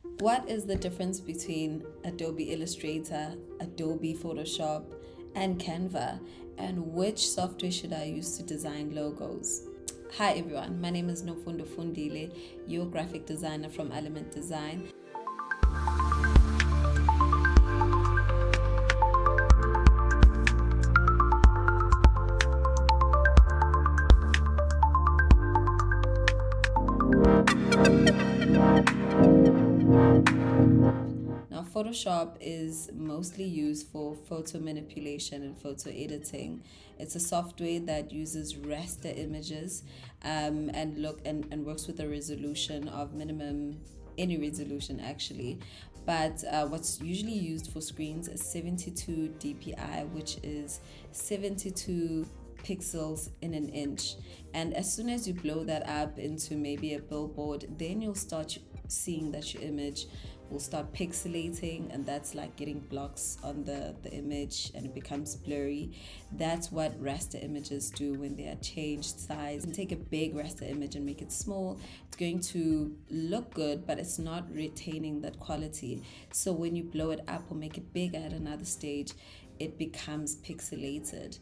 What is the difference between Adobe Illustrator, Adobe Photoshop, and Canva? And which software should I use to design logos? Hi everyone, my name is Nomfundo Fundile, your graphic designer from Element Design. Now, Photoshop is mostly used for photo manipulation and photo editing. It's a software that uses raster images and works with a resolution of minimum any resolution actually. But what's usually used for screens is 72 dpi, which is 72 pixels in an inch. And as soon as you blow that up into maybe a billboard, then you'll start seeing that your image will start pixelating, and that's like getting blocks on the image and it becomes blurry. That's what raster images do when they are changed size. And take a big raster image and make it small, it's going to look good, but it's not retaining that quality. So when you blow it up or make it bigger at another stage, it becomes pixelated.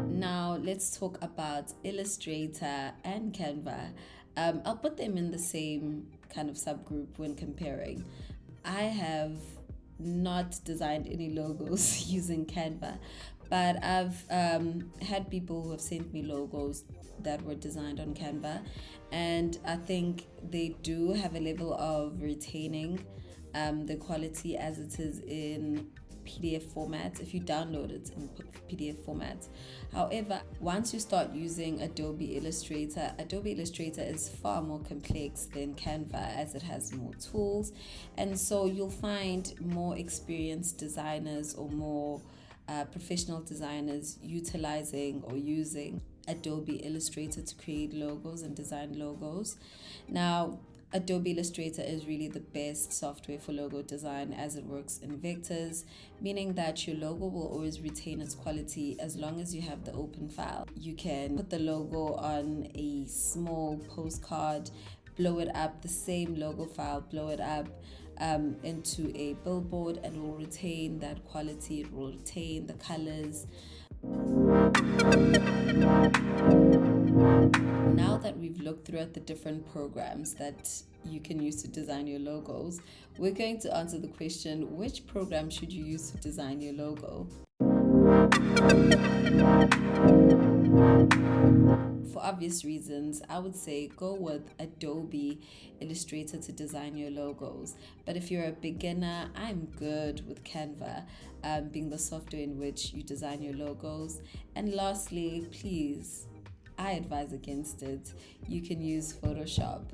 Now let's talk about Illustrator and Canva. I'll put them in the same kind of subgroup when comparing. I have not designed any logos using Canva, but I've had people who have sent me logos that were designed on Canva, and I think they do have a level of retaining the quality as it is in PDF format if you download it in PDF format. However, once you start using Adobe Illustrator is far more complex than Canva, as it has more tools, and so you'll find more experienced designers or more professional designers utilizing or using Adobe Illustrator to create logos and design logos. Now, Adobe Illustrator is really the best software for logo design, as it works in vectors, meaning that your logo will always retain its quality as long as you have the open file. You can put the logo on a small postcard, blow it up, the same logo file, blow it up into a billboard, and it will retain that quality, it will retain the colors. Now that we've looked through at the different programs that you can use to design your logos, we're going to answer the question, which program should you use to design your logo? For obvious reasons, I would say go with Adobe Illustrator to design your logos. But if you're a beginner, I'm good with Canva, being the software in which you design your logos. And lastly, please, I advise against it. You can use Photoshop.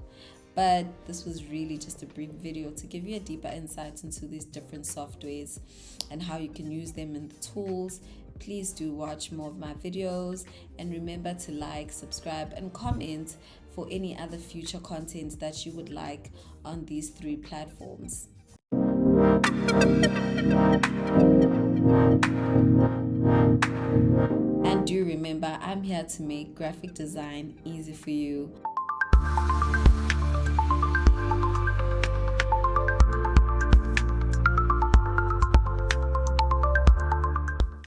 But this was really just a brief video to give you a deeper insight into these different softwares and how you can use them in the tools. Please do watch more of my videos, and remember to like, subscribe, and comment for any other future content that you would like on these 3 platforms. And do remember, I'm here to make graphic design easy for you.